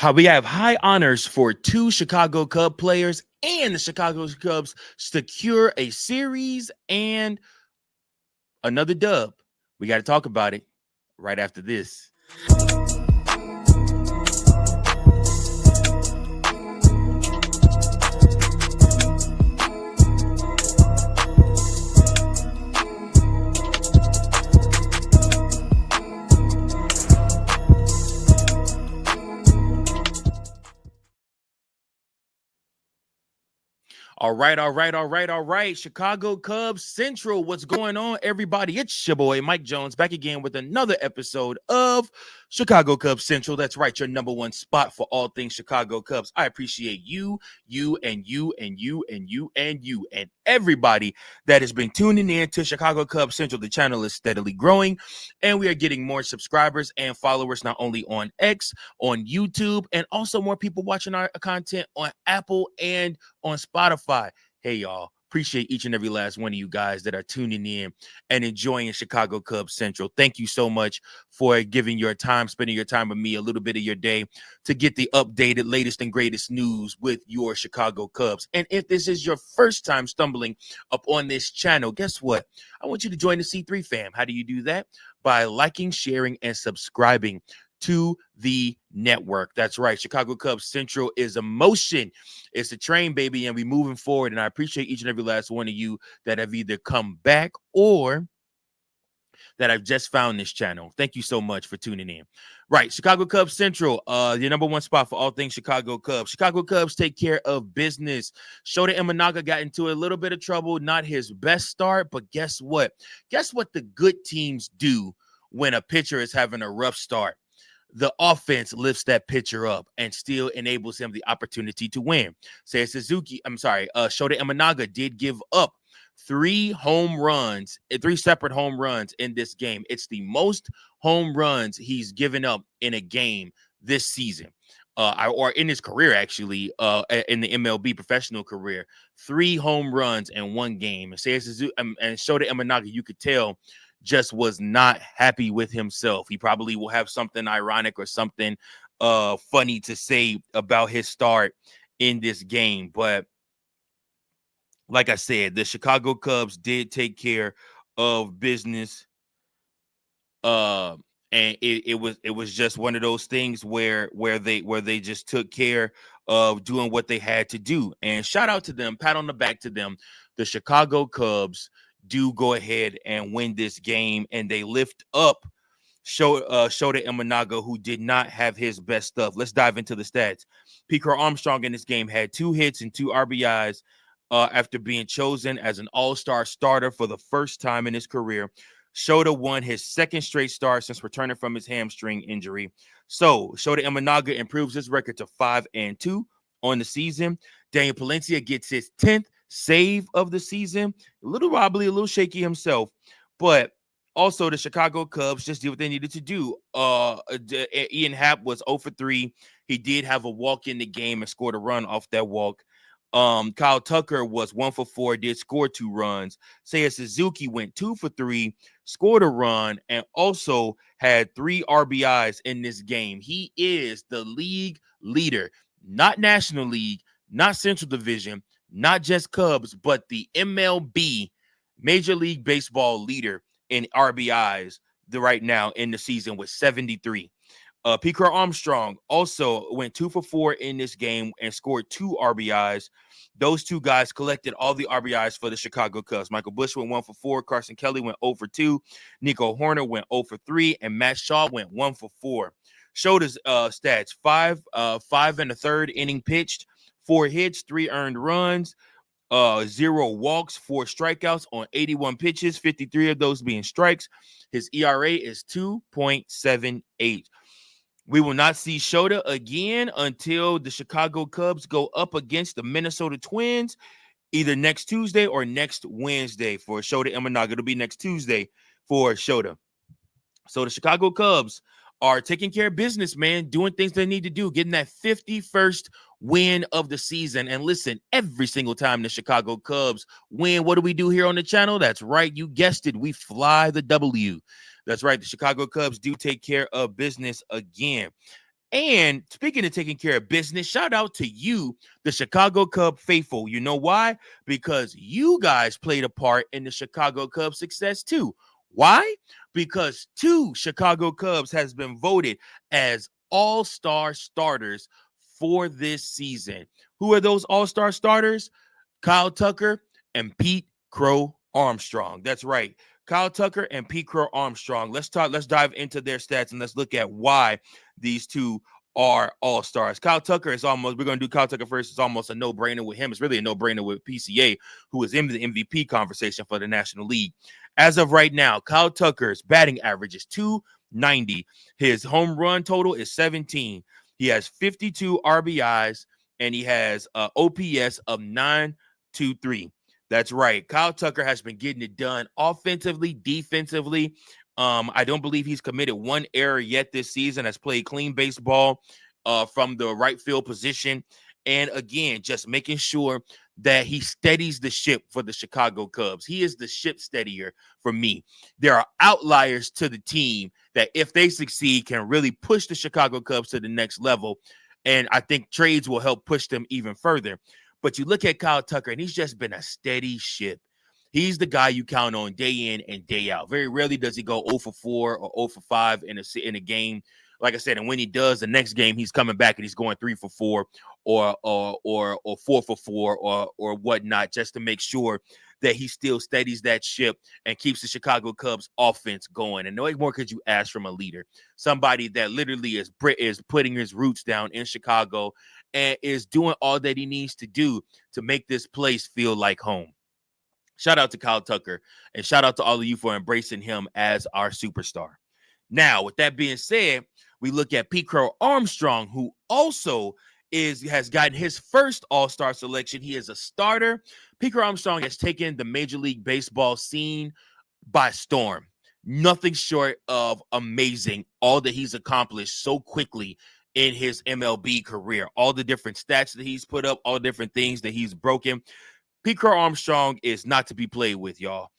How we have high honors for two Chicago Cub players, and the Chicago Cubs secure a series and another dub. We got to talk about it right after this. All right. Chicago Cubs Central. What's going on, everybody? It's your boy, Mike Jones, back again with another episode of Chicago Cubs Central. That's right, your number one spot for all things Chicago Cubs. I appreciate you, and everybody that has been tuning in to Chicago Cubs Central. The channel is steadily growing, and we are getting more subscribers and followers, not only on X, on YouTube, and also more people watching our content on Apple and on Spotify. Hey, y'all. Appreciate each and every last one of you guys that are tuning in and enjoying Chicago Cubs Central. Thank you so much for giving your time, spending your time with me, a little bit of your day to get the updated, latest, and greatest news with your Chicago Cubs. And if this is your first time stumbling up on this channel, guess what? I want you to join the C3 fam. How do you do that? By liking, sharing, and subscribing to the network. That's right. Chicago Cubs Central is a motion. It's a train, baby, and we're moving forward. And I appreciate each and every last one of you that have either come back or that I've just found this channel. Thank you so much for tuning in. Right, Chicago Cubs Central, your number one spot for all things Chicago Cubs. Chicago Cubs take care of business. Shota Imanaga got into a little bit of trouble, not his best start, but guess what? Guess what the good teams do when a pitcher is having a rough start? The offense lifts that pitcher up and still enables him the opportunity to win. Seiya Suzuki, Shota Imanaga did give up three separate home runs in this game. It's the most home runs he's given up in a game this season. Or in his career, actually, in the MLB professional career, 3 home runs in one game. And Shota Imanaga, you could tell, just was not happy with himself. He probably will have something ironic or something funny to say about his start in this game. But like I said, the Chicago Cubs did take care of business. And it was just one of those things where they just took care of doing what they had to do. And shout out to them, pat on the back to them. The Chicago Cubs do go ahead and win this game, and they lift up Shota Imanaga, who did not have his best stuff. Let's dive into the stats. Pico Armstrong in this game had 2 hits and 2 RBIs after being chosen as an all-star starter for the first time in his career. Shota won his second straight start since returning from his hamstring injury. So Shota Imanaga improves his record to 5-2 on the season. Daniel Palencia gets his 10th save of the season. A little wobbly, a little shaky himself, but also the Chicago Cubs just did what they needed to do. Ian Happ was 0 for 3. He did have a walk in the game and scored a run off that walk. Kyle Tucker was 1 for 4, did score 2 runs. Seiya Suzuki went 2 for 3, scored a run, and also had 3 RBIs in this game. He is the league leader, not National League, not Central Division, not just Cubs, but the MLB, Major League Baseball leader in RBIs right now in the season with 73. Pico Armstrong also went 2 for 4 in this game and scored 2 RBIs. Those two guys collected all the RBIs for the Chicago Cubs. Michael Busch went 1 for 4. Carson Kelly went 0 for 2. Nico Horner went 0 for 3. And Matt Shaw went 1 for 4. Shota's stats: 5 1/3 inning pitched, 4 hits, 3 earned runs, 0 walks, 4 strikeouts on 81 pitches, 53 of those being strikes. His ERA is 2.78. We will not see Shota again until the Chicago Cubs go up against the Minnesota Twins, either next Tuesday or next Wednesday for Shota Imanaga. It'll be next Tuesday for Shota. So the Chicago Cubs are taking care of business, man, doing things they need to do, getting that 51st win of the season. And listen, every single time the Chicago Cubs win, what do we do here on the channel? That's right. You guessed it. We fly the W. That's right. The Chicago Cubs do take care of business again. And speaking of taking care of business, shout out to you, the Chicago Cub faithful. You know why? Because you guys played a part in the Chicago Cubs' success too. Why? Because two Chicago Cubs has been voted as all-star starters for this season. Who are those all-star starters? Kyle Tucker and Pete Crow Armstrong. That's right. Kyle Tucker and Pete Crow Armstrong. Let's dive into their stats and let's look at why these two are all stars. Kyle Tucker is almost, we're going to do Kyle Tucker first. It's almost a no brainer with him. It's really a no brainer with PCA, who is in the MVP conversation for the National League. As of right now, Kyle Tucker's batting average is 290. His home run total is 17. He has 52 RBIs and he has OPS of 923. That's right. Kyle Tucker has been getting it done offensively, defensively. I don't believe he's committed one error yet this season. Has played clean baseball from the right field position. And again, just making sure that he steadies the ship for the Chicago Cubs. He is the ship steadier for me. There are outliers to the team that, if they succeed, can really push the Chicago Cubs to the next level. And I think trades will help push them even further. But you look at Kyle Tucker, and he's just been a steady ship. He's the guy you count on day in and day out. Very rarely does he go 0 for 4 or 0 for 5 in a game. Like I said, and when he does, the next game he's coming back and he's going 3 for 4 or 4 for 4 or whatnot, just to make sure that he still steadies that ship and keeps the Chicago Cubs offense going. And no more could you ask from a leader, somebody that literally is putting his roots down in Chicago and is doing all that he needs to do to make this place feel like home. Shout out to Kyle Tucker, and shout out to all of you for embracing him as our superstar. Now, with that being said, we look at Pete Crow Armstrong, who also has gotten his first All-Star selection. He is a starter. Pete Crow Armstrong has taken the Major League Baseball scene by storm. Nothing short of amazing, all that he's accomplished so quickly in his MLB career. All the different stats that he's put up, all the different things that he's broken. Pete Crow Armstrong is not to be played with, y'all.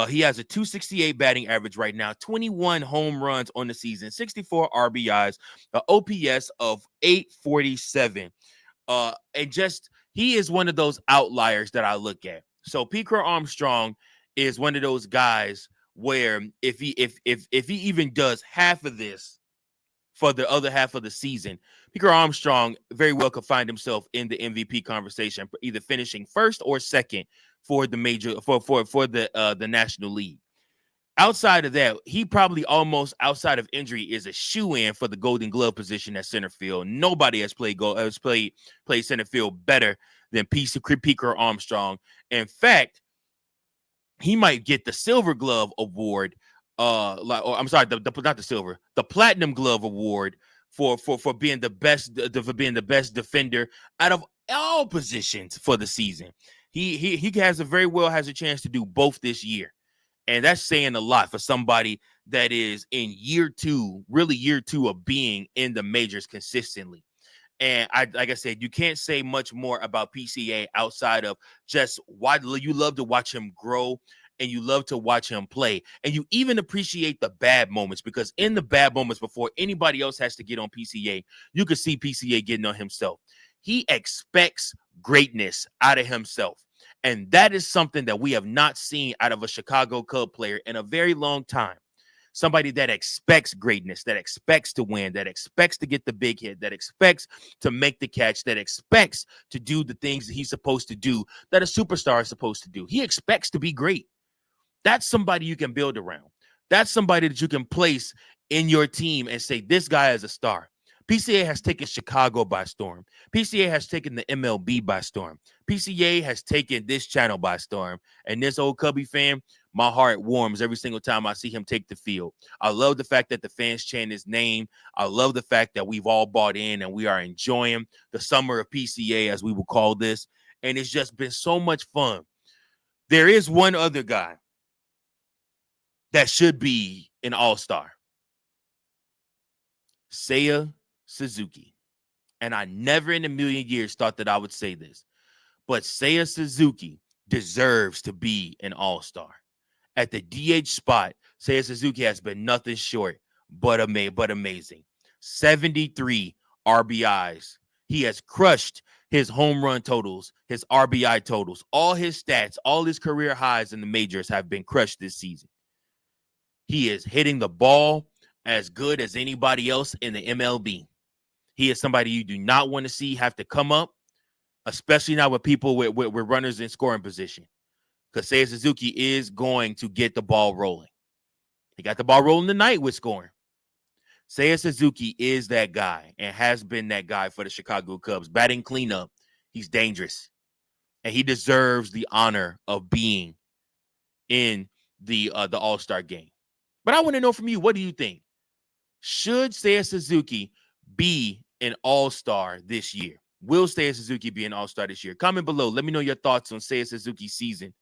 He has a 268 batting average right now, 21 home runs on the season, 64 RBIs, an OPS of 847. And just, he is one of those outliers that I look at. So Pete Crow Armstrong is one of those guys where if he even does half of this for the other half of the season, Pete Crow Armstrong very well could find himself in the MVP conversation, either finishing first or second for the major for the National League. Outside of that, he probably almost, outside of injury, is a shoe-in for the Golden Glove position at center field. Nobody has played center field better than Pete Crow Armstrong. In fact, he might get the Silver Glove Award. I'm sorry, not the silver, the Platinum Glove Award for being the best defender out of all positions for the season. He has a chance to do both this year. And that's saying a lot for somebody that is in year two of being in the majors consistently. And like I said, you can't say much more about PCA outside of just why you love to watch him grow and you love to watch him play. And you even appreciate the bad moments, because in the bad moments, before anybody else has to get on PCA, you can see PCA getting on himself. He expects greatness out of himself. And that is something that we have not seen out of a Chicago Cub player in a very long time. Somebody that expects greatness, that expects to win, that expects to get the big hit, that expects to make the catch, that expects to do the things that he's supposed to do, that a superstar is supposed to do. He expects to be great. That's somebody you can build around. That's somebody that you can place in your team and say, this guy is a star. PCA has taken Chicago by storm. PCA has taken the MLB by storm. PCA has taken this channel by storm. And this old Cubby fan, my heart warms every single time I see him take the field. I love the fact that the fans chant his name. I love the fact that we've all bought in and we are enjoying the summer of PCA, as we will call this. And it's just been so much fun. There is one other guy that should be an all-star. Seiya Suzuki. And I never in a million years thought that I would say this, but Seiya Suzuki deserves to be an all-star. At the DH spot, Seiya Suzuki has been nothing short but amazing. 73 RBIs. He has crushed his home run totals, his RBI totals, all his stats, all his career highs in the majors have been crushed this season. He is hitting the ball as good as anybody else in the MLB. He is somebody you do not want to see have to come up, especially now with people with runners in scoring position. Because Seiya Suzuki is going to get the ball rolling. He got the ball rolling tonight with scoring. Seiya Suzuki is that guy and has been that guy for the Chicago Cubs. Batting cleanup, he's dangerous. And he deserves the honor of being in the All-Star game. But I want to know from you, what do you think? Should Seiya Suzuki be an All-Star this year? Will Seiya Suzuki be an All-Star this year? Comment below. Let me know your thoughts on Seiya Suzuki's season.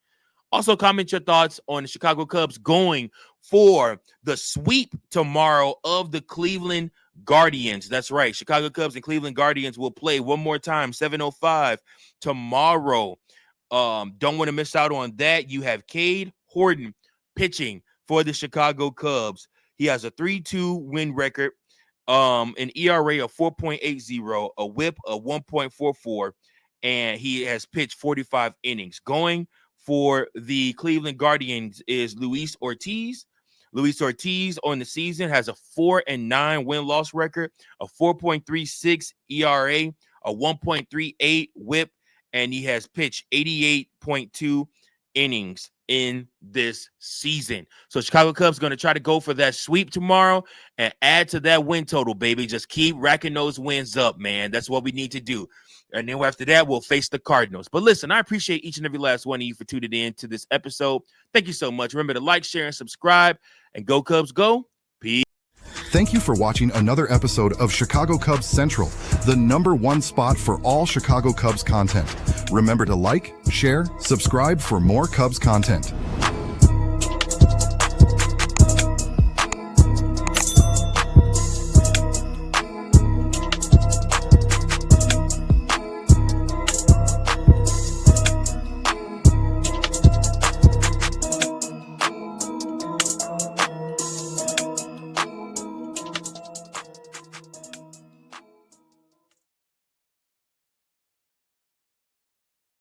Also, comment your thoughts on the Chicago Cubs going for the sweep tomorrow of the Cleveland Guardians. That's right. Chicago Cubs and Cleveland Guardians will play one more time, 7:05 tomorrow. Don't want to miss out on that. You have Cade Horton pitching for the Chicago Cubs. He has a 3-2 win record, an ERA of 4.80, a whip of 1.44, and he has pitched 45 innings. Going for the Cleveland Guardians is Luis Ortiz. Luis Ortiz on the season has a 4-9 win-loss record, a 4.36 ERA, a 1.38 whip, and he has pitched 88.2 innings in this season. So Chicago Cubs going to try to go for that sweep tomorrow and add to that win total, baby. Just keep racking those wins up, man. That's what we need to do. And then after that, we'll face the Cardinals. But listen, I appreciate each and every last one of you for tuning in to this episode. Thank you so much. Remember to like, share, and subscribe. And go Cubs, go. Peace. Thank you for watching another episode of Chicago Cubs Central, the #1 spot for all Chicago Cubs content. Remember to like, share, subscribe for more Cubs content.